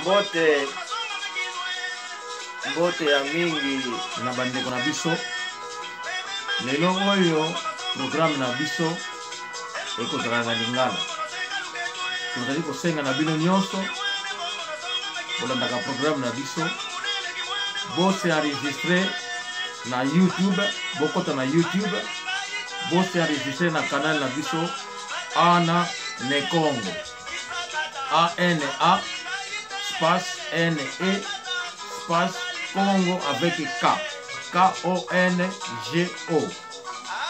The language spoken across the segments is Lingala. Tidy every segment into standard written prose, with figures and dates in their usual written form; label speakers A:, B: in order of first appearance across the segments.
A: mbote ya mingi na bandeko na biso. Lelo oyo programme na biso ekozala na lingala. Tozali kosenga na bino nyonso bolandaka programme na biso. Bose enregistré na YouTube, bokota na YouTube. Bose enregistré na canal na biso Ana Nekongo. A-N-A espace N-E espace Congo avec K. K-O-N-G-O.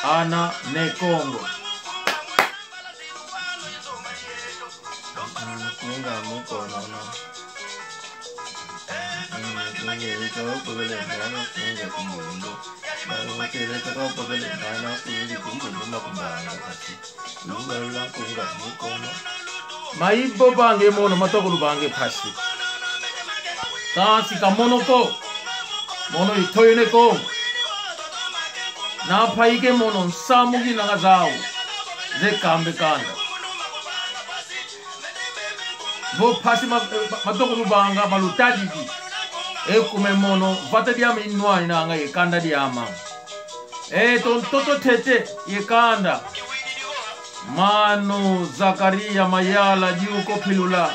A: Ana Nekongo. Maibo bange mono matokulu bange pasi. Kasi kamonoko mono itoyene ko. Na paike mono samugi nagazao. Ze kambe kanda. Bo pasi matokulu banga malutadiki. Ekume mono vata diama inwani na anga yekanda diama. Toto tete yekanda. Manu Zakaria Mayala Juko Pilula.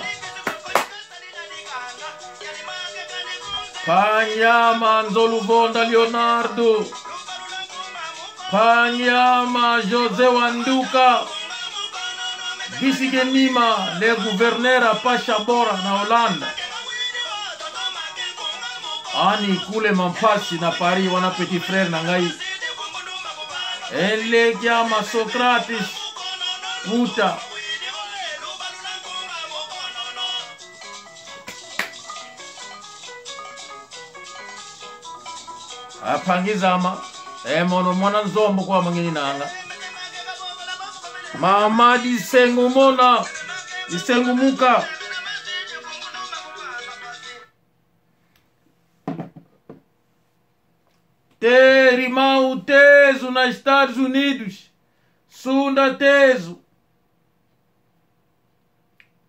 A: Panyama Nzolubonda Leonardo. Panyama Jose Wanduka. Bisigenima le gouverneur Pasha Bora na Hollande. Ani kule Mampasi na Paris wana petit frère na ngai. Ele kiama Socrates Muta. Apangizama mono mwana nzombo kwa mangeni nanga. Mama disengu mona disengu muka. Terimau teso na Estados Unidos. Sunda teso.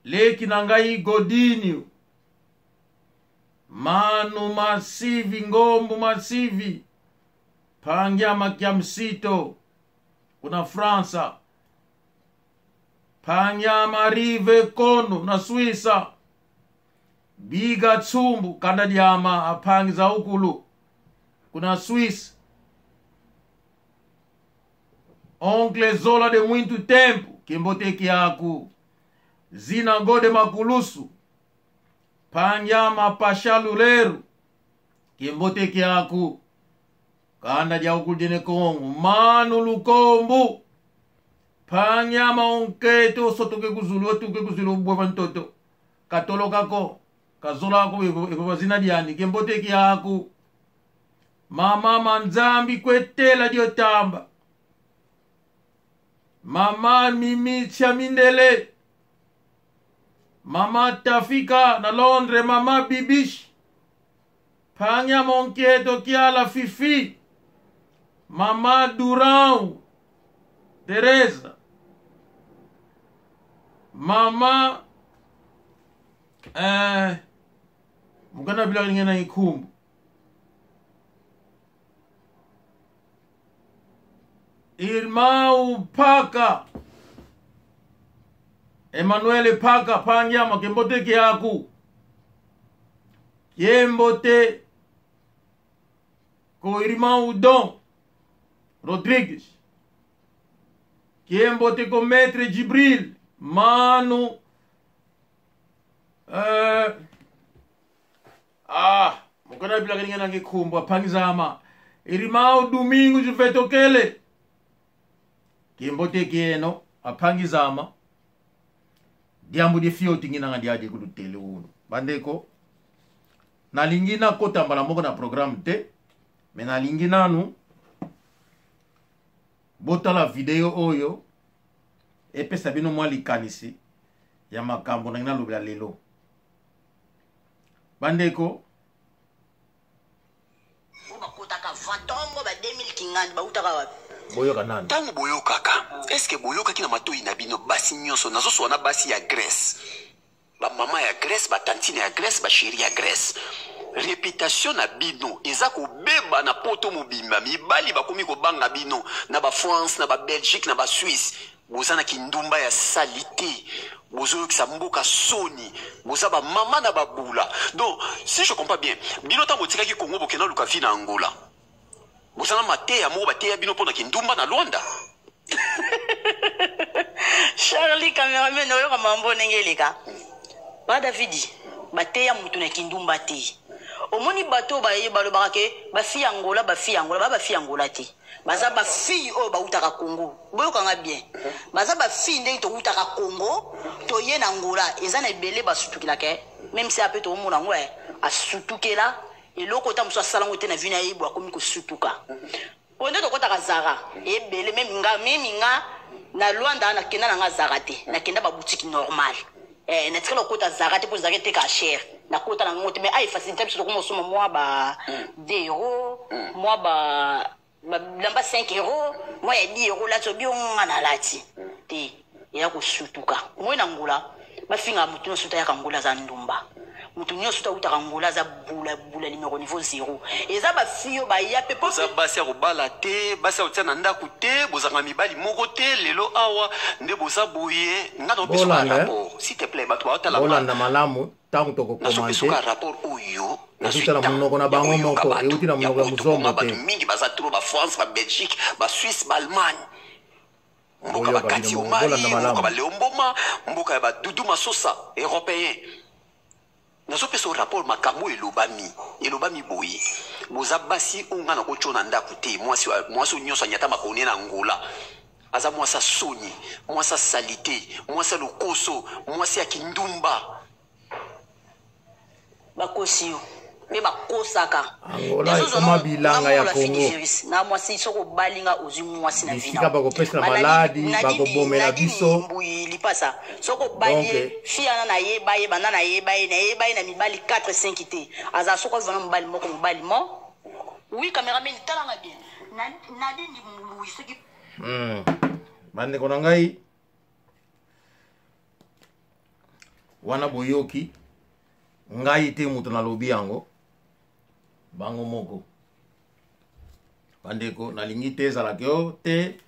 A: Leki nangai Godinho. Manu Masivi, Ngombo Masivi. Pangyama Kiamsito. Kuna Fransa. Pangyama Rive Kono na Suisa. Biga Tsumbu Kanadiama apangiza ukulu. Kuna Swiss. Oncle Zola de muito tempo. Kimboteki yaku. Zina Gode Makulusu. Panyama Pashaluleru. Kimboteki yaku. Kanda dia ukuljene Kongo. Manu Lukombu. Panyama onketo sotoke kuzulu. Otuke kuzulu bwabantoto. Katolo kako. Kazola ako eko zina diani. Kimboteki yaku. Mama Manzambi kwetela diotamba. Mama Mimi Chamindele. Mama Tafika na Londres. Mama Bibish. Panya Monkieto Kiala Fifi. Mama Durão. Teresa. Mama Mugana bila ngena ikumbu. Irmão Paka. Emmanuel Paka Panyama Kembote Kiaku. Kembote Ko irmão Dom Rodrigues. Kembote ko Maître Gibril. Mano Mukana bila ngena ngikumbu apangizama. Irmão Domingos Vetokele. Kimbote kieno apangizama diambu de fio tingina ngadi adi kudutele uno bandeko na lingina kota mbala moko na programme te me na lingina nu botala video oyo epesa bino mwa likanisi ya makambo na ngina lobela lelo bandeko
B: ubakutaka vantongo ba 2000 kingani ba utaka wapi
A: boyoka nani
C: tango boyoka ka est-ce que boyoka kina matoi na bino basi nyonso nazo sona basi ya Grèce ba mama ya Grèce, ba tantine ya Grèce, ba chérie ya Grèce. Réputation na bino eza ko beba na poto mobimba mibali bakomi ko banga bino na ba France na ba Belgique na ba Suisse boza na kindumba ya salité bozo ki mboka soni boza ba mama na babula. Donc si je comprends bien bino ta botika ki Congo bokena luka vi na Angola boza na mate ya mo bate ya bino pona kindumba na Luanda.
B: Charlie cameraman oyo ka mambo nengeleka ba Davidi bate ya mutu na kindumba te. Omoni bato baye balobaka ke bafi Angola bafi Angola te. Baza ba fille o ba utaka Congo. Boyo kanga bien. Baza ba fille ndenge to utaka Congo to ye na Angola eza na ebele basutukila ke même si ape to mona ngwe asutukela eloko ta muso salango te na vina yebo akomi ko sutuka. Onde to kota kazara ebele même nga na Luanda na kenda na nga zara te. Na kenda ba boutique normal. Na tikelo kota zara te po zara te ka cher. Na kota na ngote mais ay facilité biso ko soma moi ba 2 euros moi ba lamba 5 euros moi ya 10 euros la to bi on na lati te ya ko sutuka moi na ngula ba finga mutu no suta ya kangula za ndumba mutu nyo suta uta kangula za bula numéro niveau 0 eza ba fio ba ya pe
C: za basi ya kobala te basi ya kotia na ndaku te bozanga mibali moko te lelo awa nde boza boye nga na biso rapport s'il te plaît bato baotala
A: bolanda malamu tangu toko komante
C: rapport oyo
A: nasutala munoko na bango moko euti na munoko ya muzombo te
C: mingi baza tro ba France ba Belgique ba Suisse ba Allemagne mboka ba kati o mali mboka ba Leomboma mboka ba Dudu Masosa européen nazo peso rapport makambo elobami boye boza basi onga na kochona ndaku te mwasi nyonso nyata makone na Angola aza mwasa soni mwasa salité mwasa lokoso mwasi ya kindumba
B: bakosio me bakosaka
A: Angola ikoma bilanga ya Congo
B: na mwasi soko balinga ozi mwasi na vina
A: bisika bakopesa na maladi bakobomela biso
B: mbuyili pasa soko bali fiana na yeba bana na yeba na mibali 4 5 te aza soko vana mobali mo oui cameraman talanga bien na dindi mbui soki
A: bande kona ngai wana boyoki ngai te mutu na lobi yango bango moko bandeko nalingi te ezalaki o te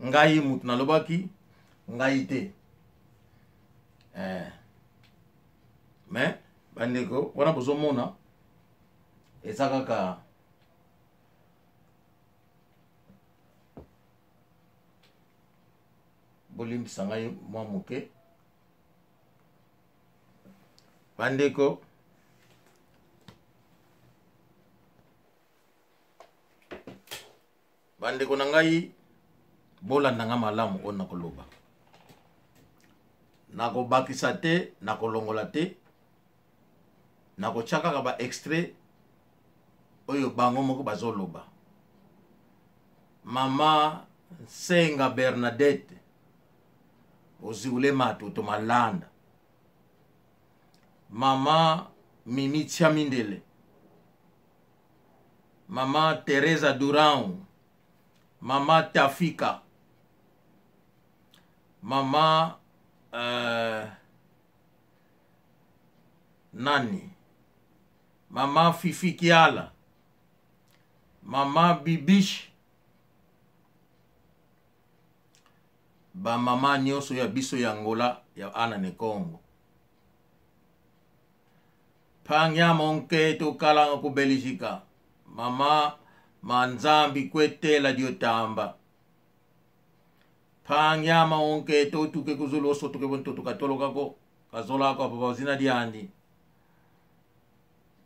A: ngai mutu nalobaki ngai te mais bandeko wana bozomona eza kaka bolimbisa ngai mwa moke bandeko bandeko na ngai bolanda nga malamu oyo nakoloba nakobakisa te nakolongola te nakotya kaka ba extrait oyo bango moko bazoloba mama Senga Bernadette oziule matuto malanda mama Mimi Tiamindele mama Teresa Durão mama Tafika mama nani mama Fifi Kiala mama Bibish ba mama nyonso ya biso ya Angola ya ana ne Congo panya monke to kalanga ku Belgica mama manzambi kwetela diotamba panya monke to tuke kuzulo so tuke bonto tukatoloka ko kazola ko baba zina diandi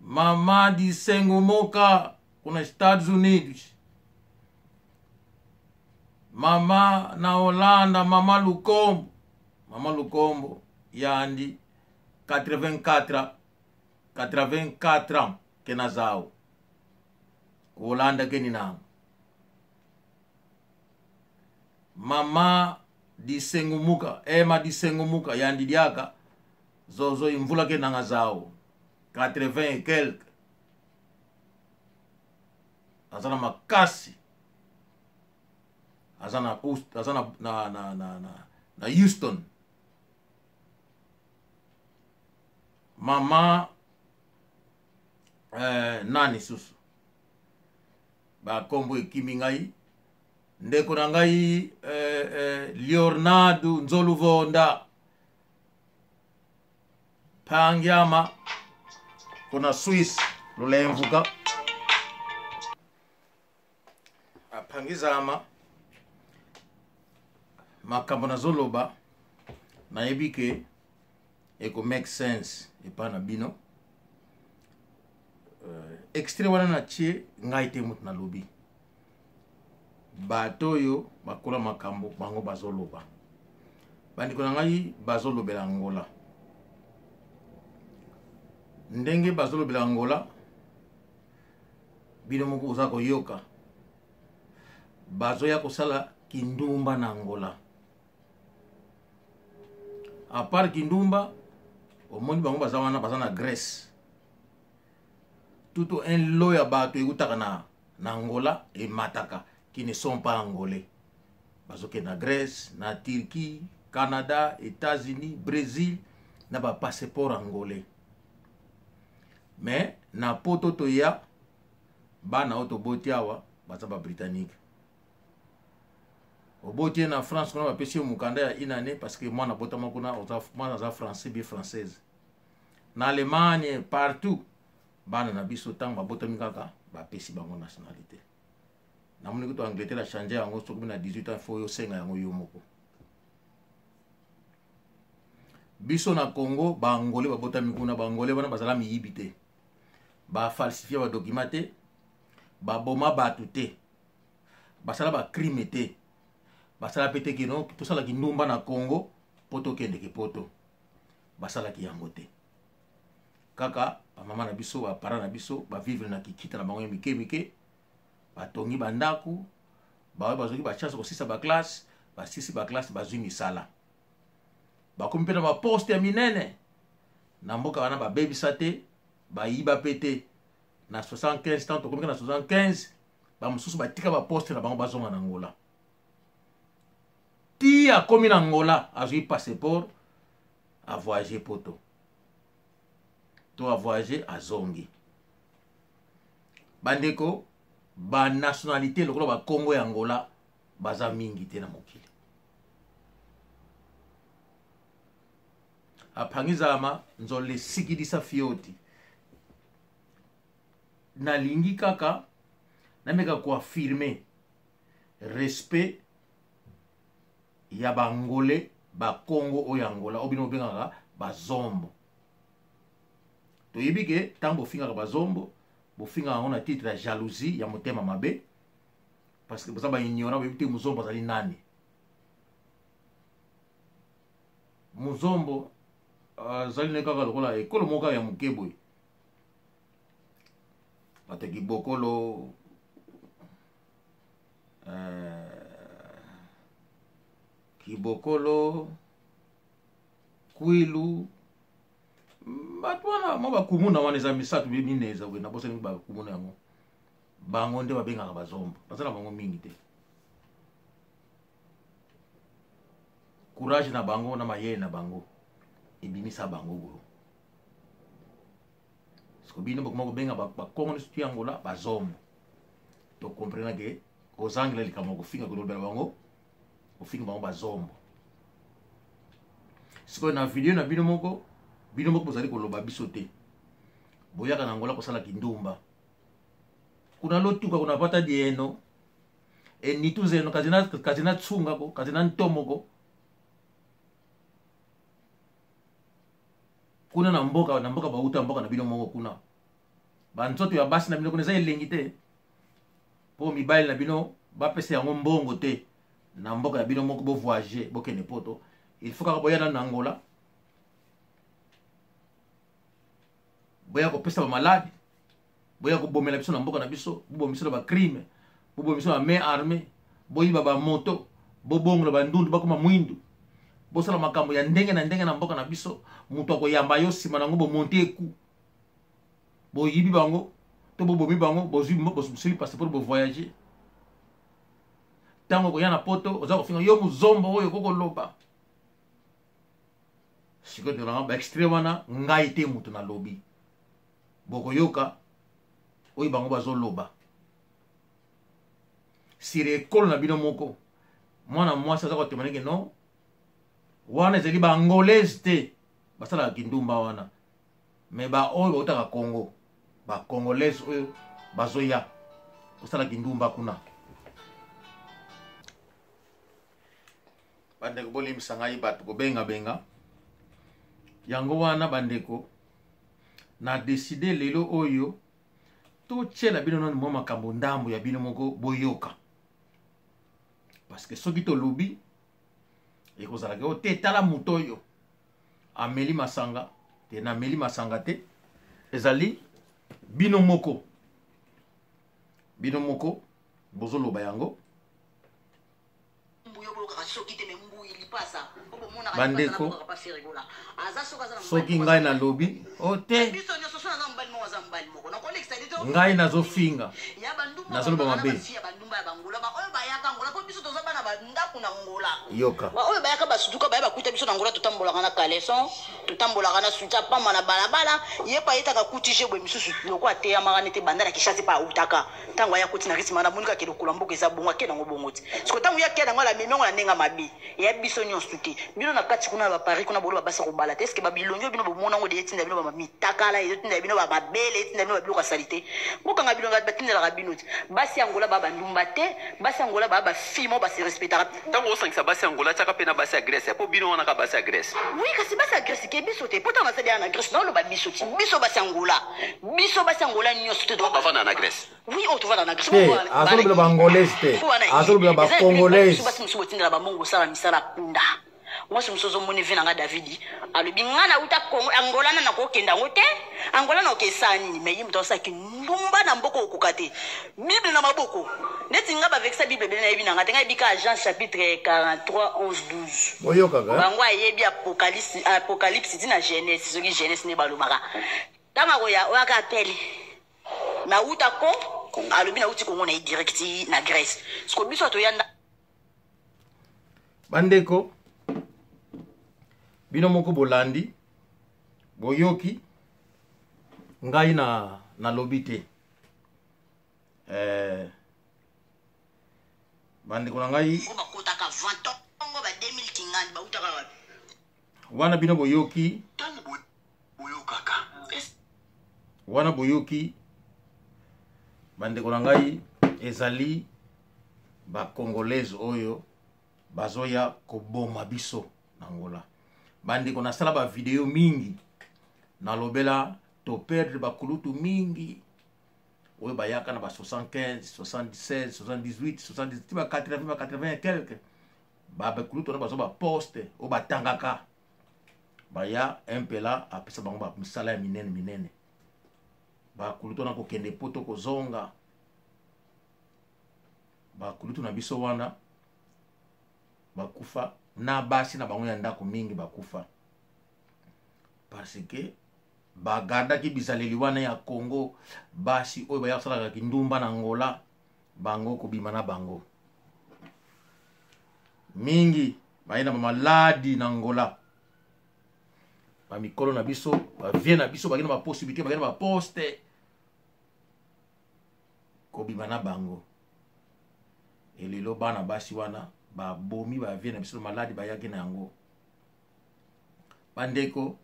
A: mama di Sengumoka kuna Estados Unidos mama na Holanda mama Lukombo yandi 84 ans kenazao Holanda kenina mama di Sengumuka ema di Sengumuka yandi diaka zozo imvula kenanga zao 80 et quelques azana makasi azana na Houston mama nani susu ba kombo ekimi ngai ndeko na ngai Leonardo Nzoluvonda pangyama kuna Swiss lulemvuka apangizama makambo na zoloba na yebike eko make sense epana bino extrait wana na tie ngai te mutu na lobi bato yo bakola makambo bango bazoloba bandiko na ngai bazolobela Angola ndenge bazolobela Angola bino moko oza koyoka bazoya kosala kindumba na Angola a part kindumba omoni bango baza wana baza na Grèce tout un lot ya bato ekutaka na Angola et mataka qui ne sont pas angolais bazoke na Grèce na Turquie Canada États-Unis Brésil na ba passeport angolais mais na poto to ya bana auto botiawa baza ba britannique obotie na France kuna bapesi mukanda ya inane parce que moi na botama kuna moi za français bi française na Allemagne partout bana na biso tang babotami kaka bapesi bango nationalité na moni kuto Angleterre a changé yango soki na 18 ans faut yo senga yango yo moko biso na Congo ba angolais babotami kuna ba angolais bana bazala miyibi te ba falsifier ba document te ba boma batu te basala ba crime te basala pete kino tosala ki ndumba na Congo poto kende ke poto basala ki yango te kaka ba mama na biso ba para na biso ba vivre na kikita na bango mike mike ba tongi bandaku ba bazoki ba chance ko sisa ba classe ba sisi ba classe ba zumi sala ba kompena ba poste ya minene na mboka wana ba baby sate ba yiba pete na 75 ans to komika na 75 ba mususu ba tika ba poste na bango bazonga na Angola ti a komi na Angola azui passeport a voyager poto to a voyager a zongi bandeko ba nationalité lokolo ba Congo ya Angola baza mingi te na mokili apangizama nzole sikidisa fioti na lingi kaka na meka ko affirmer respect ya bangole ba Congo o ya Angola obino bengaka bazombo to yibike tambo finga ba zombo bo finga on a titre ya jalousie ya motema mabe parce que boza ba ignorant bibite muzombo zali nani muzombo zali ne kaka lokola ekolo moka ya mukeboy bateki bokolo kibokolo kwilu batwana mo bakumuna wana eza misatu mineza we na boseni bakumuna yango bango nde babengaka bazombo bazala bango mingi te courage na bango na mayele na bango ebimisa bango golo siko bino bokoma kobenga bakongo ni suti Angola bazombo to comprendre que aux anglais likamo kofinga kolobela bango ofinga bango bazombo siko na video na bino moko bozali koloba biso te boyaka na Angola kosala kindumba kuna lotuka kuna pata dieno nitu zeno kazina tsunga ko kazina ntomoko kuna na mboka bauta mboka na bino moko kuna banzoto ya basi na bino kuna za elengi te po mibali na bino bapesa yango mbongo te na mboka ya bino moko bo voyager bokene poto il faut ka boya na Angola boya ko pesa ba maladi boya ko bomela biso na mboka na biso bobomiso ba crime bobomiso ba main armée boyiba ba moto bobongola ba ndundu bakoma mwindu bosala makambo ya ndenge na mboka na biso mutu akoyamba yo sima nango bomonte eku boyibi bango to bobomi bango bozwi passeport bo voyager tango koya na poto oza kofinga yo muzombo oyo kokoloba sikoyo tolanga ba extrait wana ngai te mutu na lobi bokoyoka oyo bango bazoloba siri ekolo na bino moko mwana mwasi aza kotemaneke non wana ezali baangolaise te basalaka kindumba wana me baoyo bautaka congo bacongolaise oyo bazoya kosala kindumba kuna bandeko bolimisa ngai bato kobengabenga yango wana bandeko na deside lelo oyo totyela bino nani mwa makambo ndambo ya bino moko boyoka parce que soki tolobi ekozalaka o te tala moto oyo ameli masanga te nameli masanga te ezali bino moko bozoloba yango bandeko soki ngai nalobi o te ngai nazofinga nazoloba mabe yoka
B: oyo bayaka basutuka baye bakuta biso na ngola totambolaka na kaleson totambolaka na suta pamba na balabala ye pa yetaka kutishe bwe misusu loko ateyamaka nete banda na kishasi pa autaka ntango aya koti na risima na monika kelo kula mboka eza bongo akenda ngo bongo ti siko ntango ya kenda ngo la memengo na nenga mabe ya biso nyonso te bino na kati kuna ba Paris kuna bolo babasa ko bala te eske ba bilongo bino bomona ngo de etinda bino ba mitakala etinda bino ba mabele etinda bino ba biloko salite mboka nga bilongo batinda la bino ti basi angola ba bandumba te basi angola ba fimo ba se respectera
C: ntango osangisa basi angola tiaka mpe na basi ya grèce po bino wana ka basi ya grèce
B: oui kasi basi ya grèce ke biso te mpota nasali na grèce naoloba biso ti biso basi angola nyonso te
C: bavanda na grèce
B: oui o tovanda na grèce
A: azolobela baangolaise te azolobela bacongolaise
B: basi mosusu botindela bamongo osala misala kunda mwasi mosusu ozomoni vi nanga davidi alobi nga na uta kongo angola na nakokenda yango te angola na okesa nini me ye moto asalaki ndumba na mboka okoka te bible na maboko neti nga bavekisa bible bele nayebi nanga te nga yebika Jean chapitre 43 11 12
A: boyokaka
B: bango ayebi apocalypse ti na genèse soki genèse nde balobaka ntango akoya oyaka apele na uta ko alobi na uti kongo na ye directi na grèce siko biso atoyanda
A: bandeko bino moko bolandi boyoki ngai na lobi te bandeko na ngai wana bino boyoki bandeko na ngai ezali bacongolaise oyo bazoya koboma biso na Angola bandeko nasala ba video mingi nalobela to perdre bakulutu mingi oyo bayaka na ba 75 77 78 70 ba 80 quelque bakulutu na bazo ba poste o batangaka baya impela apesa bango ba misala ya minene bakulutu na kokende poto kozonga bakulutu na biso wana bakufa na basi na bango ya ndako mingi bakufa parce que bagardaki bizaleli wana ya Congo basi oyo baya kosalaka kindumba na Angola bango kobima na bango mingi baye na bamaladi na Angola bamikolo na biso bavie na biso bagenda baposibilité bagenda baposte kobima na bango elelo bana basi wana babomi bavie na biso maladi bayaki na yango bandeko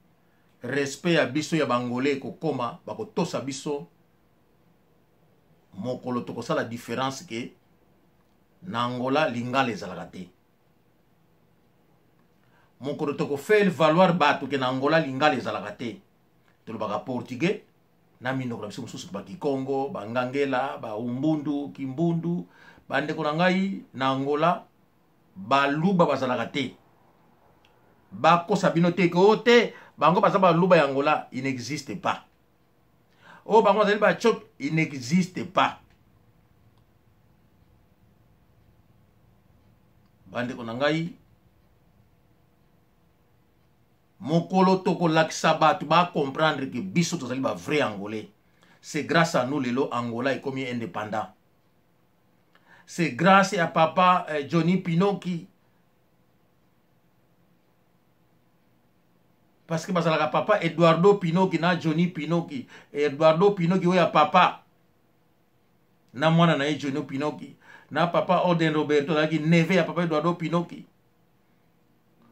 A: respect ya biso ya bangolais kokoma bakotosa biso mokolo tokosala différence ke na Angola lingala ezalaka te mokolo tokofele valoir bato ke na Angola lingala ezalaka te tolobaka portugais na minoko na biso mosusu bakikongo bangangela baumbundu kimbundu bandeko na ngai na Angola baluba bazalaka te bakosa bino te ke o te bango baza baluba ya Angola il n'existe pas o bango bazali bachok il n'existe pas bandeko na ngai mokolo tokolakisa bato bacomprendre ke biso tozali ba vrai angolais c'est grâce à nous lelo Angola ekomi indépendant c'est grâce à papa Johnny Pinoki parce que bazalaka papa Eduardo Pinoki na Johnny Pinoki. Eduardo Pinoki oya papa na mwana na Johnny Pinoki na papa Orden Roberto azalaki neve ya papa Eduardo Pinoki.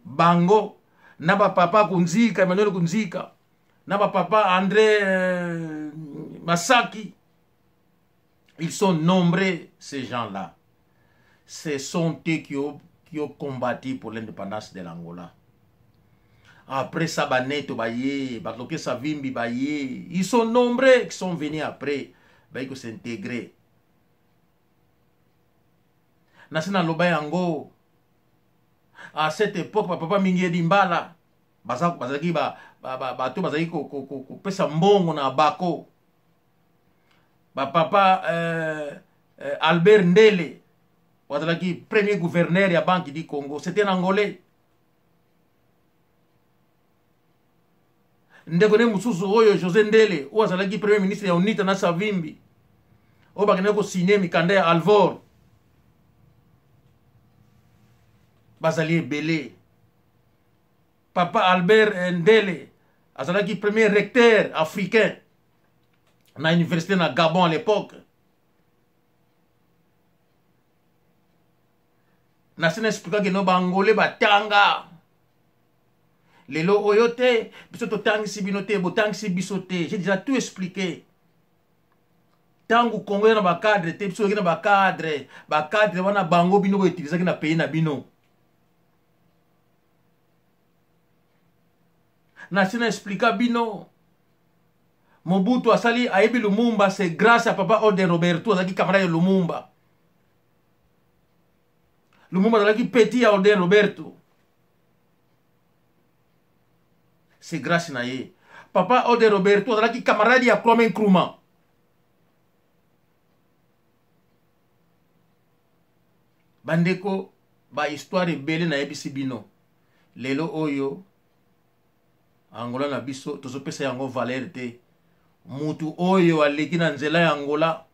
A: Bango na ba papa Kunzika, Emmanuel Kunzika, na ba papa André Masaki. Ils sont nombreux, ces gens-là. Ce sont eux qui ont combattu pour l'indépendance de l'Angola. Après ça, Baneto, Baye, Batloke Savimbi, Baye, ils sont nombreux qui sont venus après, Baye, qui s'intégrer. Nasina Loba Yango, à cette époque, papa Mingi Dimbala, Bazaki, Bato, Bazaki, Pesa Mbongo na Bako. Papa Albert Ndele, premier gouverneur de la Banque du Congo, c'était un Angolais. Ndekone mususu oyo José Ndele, ou azalaki premier ministre ya UNITA na Savimbi. O bakene ko signer mikanda ya Alvor. Bazali Belé. Papa Albert Ndele, azalaki premier recteur africain na université na Gabon à l'époque. Na sina expliquer que no bangolais batanga. Lelo oyote, biso to tangisi binote, botangisi bisote. J'ai déjà tout expliqué. Tangu Congo na ba cadre, te biso na ba cadre wana bango bino bo utiliser na pays na bino. Na sina expliquer bino. Mobutu asali ayebi Lumumba, c'est grâce à papa Orden Roberto, azaki camarade de Lumumba. Lumumba azalaki petit à Orden Roberto. C'est grâce na ye. Papa Orden Roberto azalaki camarade ya Kwame Nkrumah. Bandeko ba histoire belle na yebisi bino. Lelo oyo Angola na biso tozopesa yango valeur te. Mutu oyo aleki na nzela ya Angola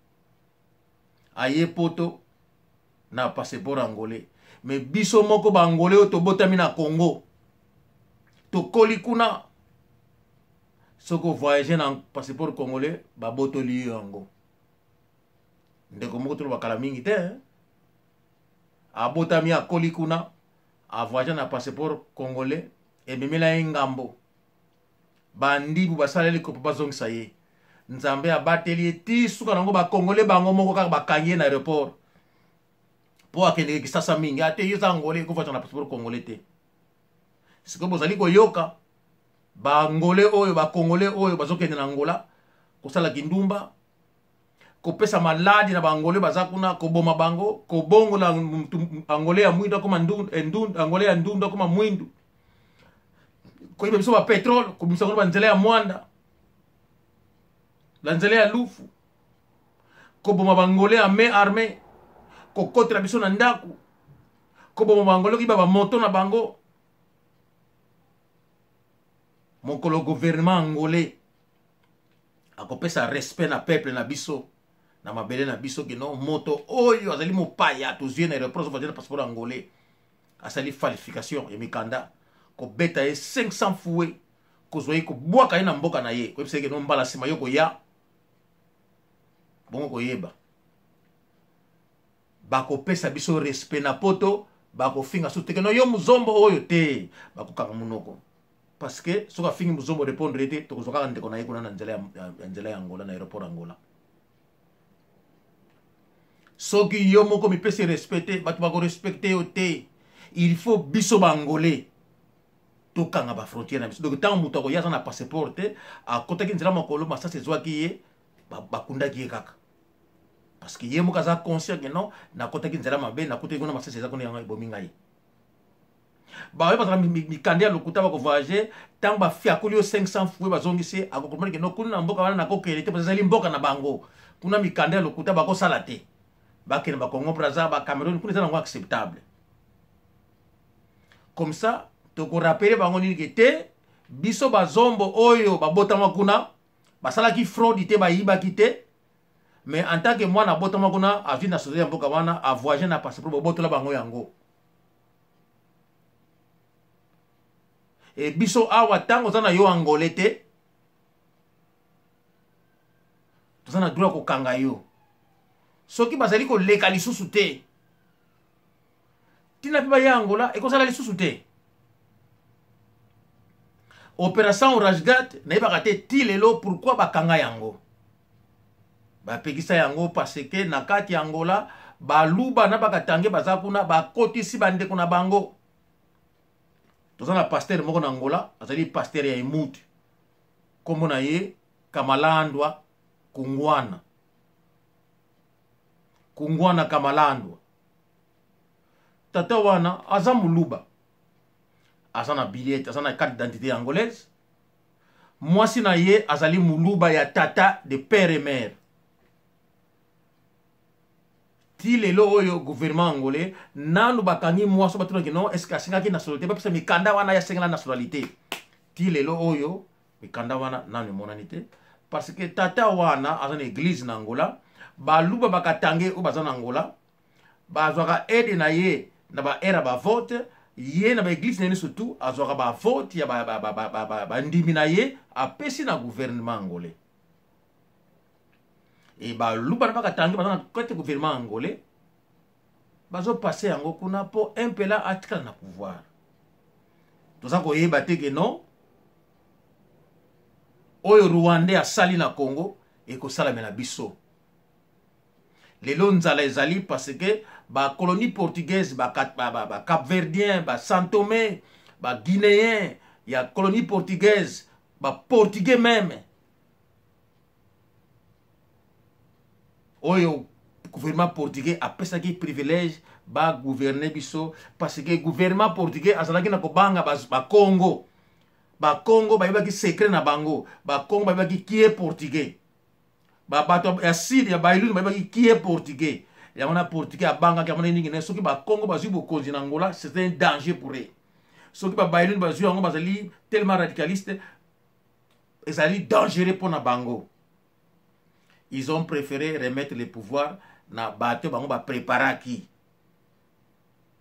A: aye poto na passeport angolais. Mais biso moko ba angolais oyo tobotami na Congo tokoli kuna soko voyager na passeport congolais ba botoli yango. Ndeko moko tolo bakala mingi te abotami akoli kuna a voyager na passeport congolais e memela ngambo bandi bu basaleli ko papa zongisa ye. Nzambe abateli ti suka nango ba congolais bango moko kaka bakangi na aéroport po akende kisasa mingi ate yoza angolais ko voyager na passeport congolais te. Siko bozali ko yoka ba angolais oyo ba congolais oyo bazokende na Angola kosala kindumba ko pesa maladi na ba angolais bazakuna ko boma bango ko bongo la angolais ya mwindu koma ndundu angolais ya ndundu koma mwindu ko ibe biso ba petrol ko biso ba nzela ya mwanda la nzela ya lufu ko boma bangolais ya main armée ko kotela biso na ndaku ko boma bangolais ki ba moto na bango. Mokolo gouvernement angolais akopesa respect na peuple na biso na mabele na biso que non moto oyo azali mopaya tozwie na reproche va dire passeport angolais asali falsification et mikanda ko beta ye 500 fouet ko zoye ko bwaka ye na mboka na ye ko pesa que non mbala sima yo ko ya bongo ko yeba bako pesa biso respect na poto bako finga so te que non yo muzombo oyo te bako kanga munoko. Parce que ce que fingi muzombo répondre était to kozoka ndeko na yekuna na nzela ya Angola na aéroport Angola. Soki yo moko mi pesi respecter batu bako respecter ote. Il faut biso bangolais to kanga ba frontière na biso. Donc tant muto ko yaza na passeport te a kota ki nzela makolo masa se zwa ki ye bakunda ki kaka. Parce que ye moka za conscient que non na kota ki nzela mabe na kota ki na masa se za ko yanga bominga ye. Ba parce que mi candidat lokuta ba ko voyager tant ba fi akoli 500 fouet ba zongisi a ko comprendre que no kuna mboka wana na ko kelete parce que zali mboka na bango kuna mi candidat lokuta ba ko salate ba kene ba Congo Brazza ba Cameroun kuna zana acceptable comme ça to ko rappeler bango ni que biso ba zombo oyo ba botama kuna ba sala ki fraude te ba yiba kite mais en tant que moi na botama kuna a vie na société mboka wana a voyager na passeport bo botola bango yango. e biso awa tango za na yo angolais te toza na droit kokanga yo soki bazali koleka lisusu te tina mpe baya Angola ekozala lisusu te opération Rajgat nayebaka te ti lelo pourquoi bakanga yango bapekisa yango parce que na kati ya Angola baluba na bakatange baza kuna bakotisi bandeko na bango toza na pasteur moko na Angola azali pasteur ya Emuti kombo na ye Kamalandwa Kungwana Kamalandwa tata wana aza muluba aza na billet aza na carte d'identité angolaise mwasi na ye azali muluba ya tata de père et mère ti lelo oyo gouvernement angolais nanu bakangi mwasi batunaki non est-ce que asengaki nationalité bapesa mikanda wana ya sengela nationalité ti lelo oyo mikanda wana nanu emonani te parce que tata wana aza na église na Angola baluba bakatange oyo baza na Angola bazwaka aide na ye na baera bavote ye na baeglise na ye surtout azwaka bavote ya bandimi na ye apesi na gouvernement angolais e baluba na bakatange baza na kote gouvernement angolais bazopase yango kuna po impela atikala na pouvoir toza koyeba te ke non oyo Rwanda asali na Congo ekosalamela biso lelo nzala ezali parce que ba colonie portugaise ba Cap-Verdien ba Saint-Thomé ba Guinéen ya colonie portugaise ba portugais même oyo gouvernement portugais apesaki privilège ba gouverner biso parce que gouvernement portugais azalaki na kobanga ba Congo bayebaki secret na bango ba Congo bayebaki qui est portugais ba bato ya sud ya bailuni bayebaki qui est portugais yango na portugais abangaki amona ningi ne soki ba Congo bazwi bokonzi na Angola c'est un danger pour eux soki ba bailuni bazwi yango bazali tellement radicaliste ezali dangereux pour na bango ils ont préféré remettre le pouvoir na bato bango ba préparaki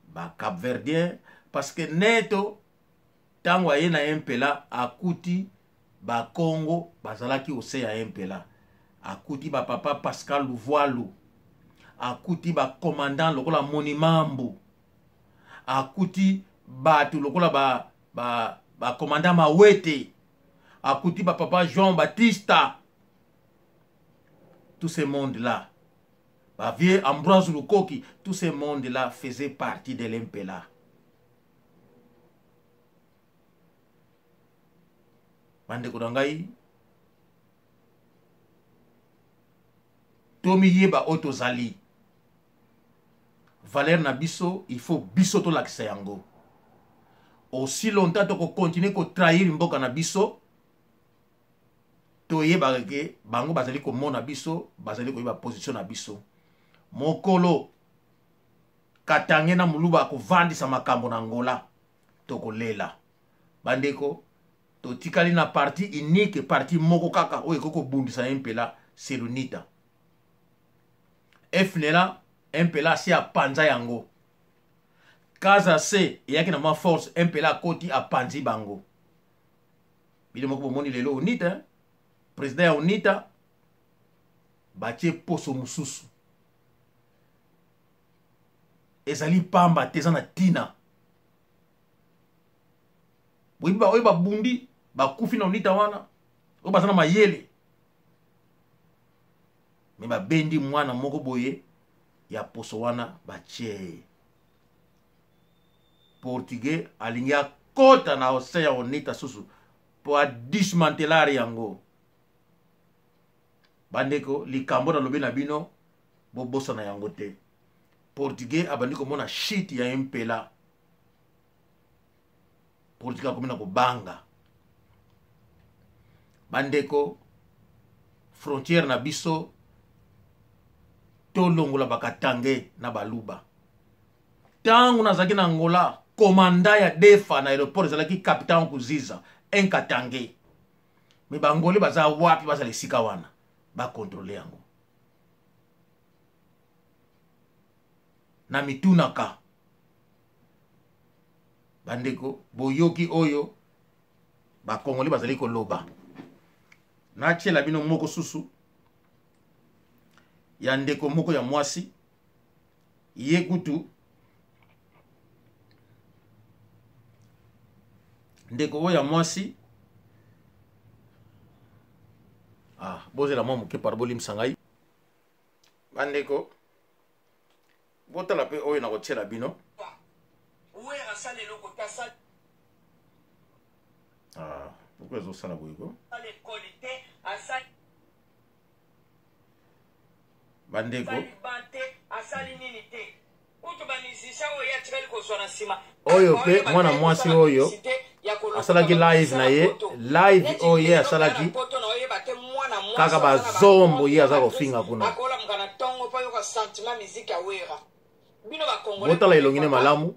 A: ba Cap-Verdien parce que neto tango aye na impela akuti ba Congo bazalaki ose ya impela akuti ba papa Pascal Louvoilu akuti ba commandant lokola Monimambu akuti batu lokola ba commandant Mawete akuti ba papa Jean Baptista tout ce monde là ba vieux Ambroise Lukoki tout ce monde là faisait partie de l'impela bande kudangai tomi yeba otozali valeur na biso il faut biso to lakisa yango aussi longtemps to ko continuer ko trahir mboka na biso to yeba ke bango bazali ko mona biso bazali ko yeba position na biso mokolo katange na muluba ko vandisa makambo na Angola to ko lela bandeko to tikali na parti unique parti moko kaka oyo koko bundisa impela c'est l'UNITA FNLA impela si a panza yango kaza se yaki na ma force impela koti a panzi bango bile moko bomoni lelo UNITA président ya UNITA batie poso mususu ezali pamba teza na tina boyiba oyo babundi bakufi na UNITA wana oyo baza na mayele me babendi mwana moko boye ya poso wana batie portugais alingi akota na ose ya UNITA susu po adismantelari yango bandeko likambo na lobi na bino bobosa na yango te portugais abandi komona shit ya impela portugais akomina kobanga bandeko frontière na biso tolongola bakatange na baluba tangu nazalaki na Angola komanda ya defa na aéroport ezalaki capitaine Kuziza enkatange me bangoli baza wapi bazala esika wana bakontrole yango na mitunaka bandeko boyoki oyo ba Congolais bazali koloba na tiela bino moko susu ya ndeko moko ya mwasi ye kutu ndeko oyo ya mwasi bozela mwa moke par bolimisa ngai bandeko botala mpe oyo na kotiela bino pourquoi ezosala boyeko bandeko oyo pe mwana mwasi oyo asalaki live na ye live oyo ye asalaki kaka bazombo ye aza kofinga kuna botala elongi ne malamu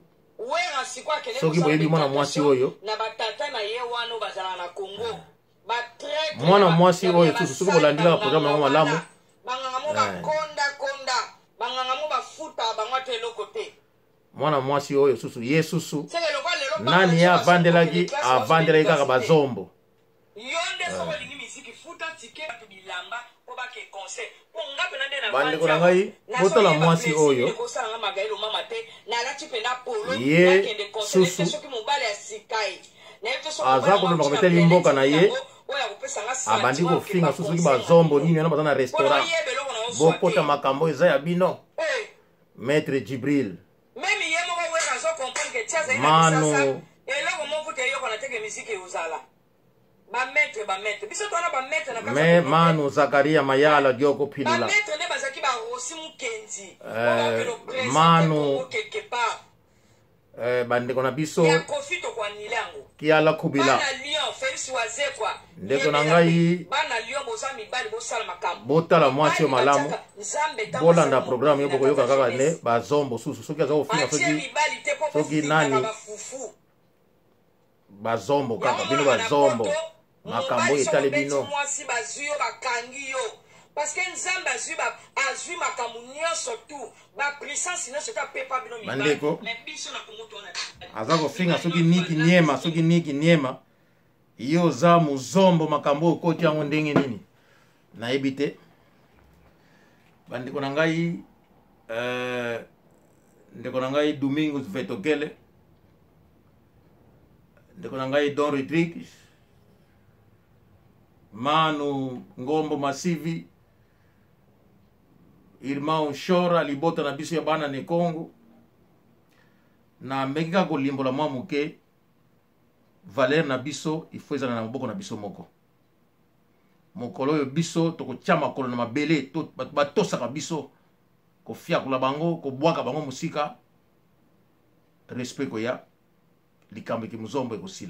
A: soki boyebi mwana mwasi oyo mwana mwasi oyo susu soki bolandilaka programme yango malamu mwana mwasi oyo susu ye susu nani ye avandelaki kaka bazombo bandeko na ngai botala mwasi oyo ye susu aza kolonda kometeli mboka na ye abandi kofinga susu ki bazombo nini wana baza na restaurant bokota makambo eza ya bino maître Jibril manu me manu Zakaria Mayala Dioko Pilula manu bandeko na biso kiala kubila ndeko na ngai botala mwasi yo malamu bolanda programme yo bokoyoka kaka ne bazombo susu soki aza kofinga soki nani bazombo kaka bino bazombo makambo etali bino parce que nzambe azwi makambo nyonso tu ba puissance nyonso ta pepa bino mibali bandeko aza kofinga soki niki niema yo za muzombo makambo okoti yango ndenge nini nayebi te bandeko na ngai ndeko na ngai Domingos Vetokele ndeko na ngai Don Rodrigues Manu Ngombo Masivi Irmão Shora libota na biso ya bana ne Congo na mekika kolimbola mwa muke valeur na biso ifo ezala na maboko na biso moko mokolo oyo biso tokotia makolo na mabele batosaka biso kofiakula bango kobwaka bango musika respect koya likambo ki muzombo ekosila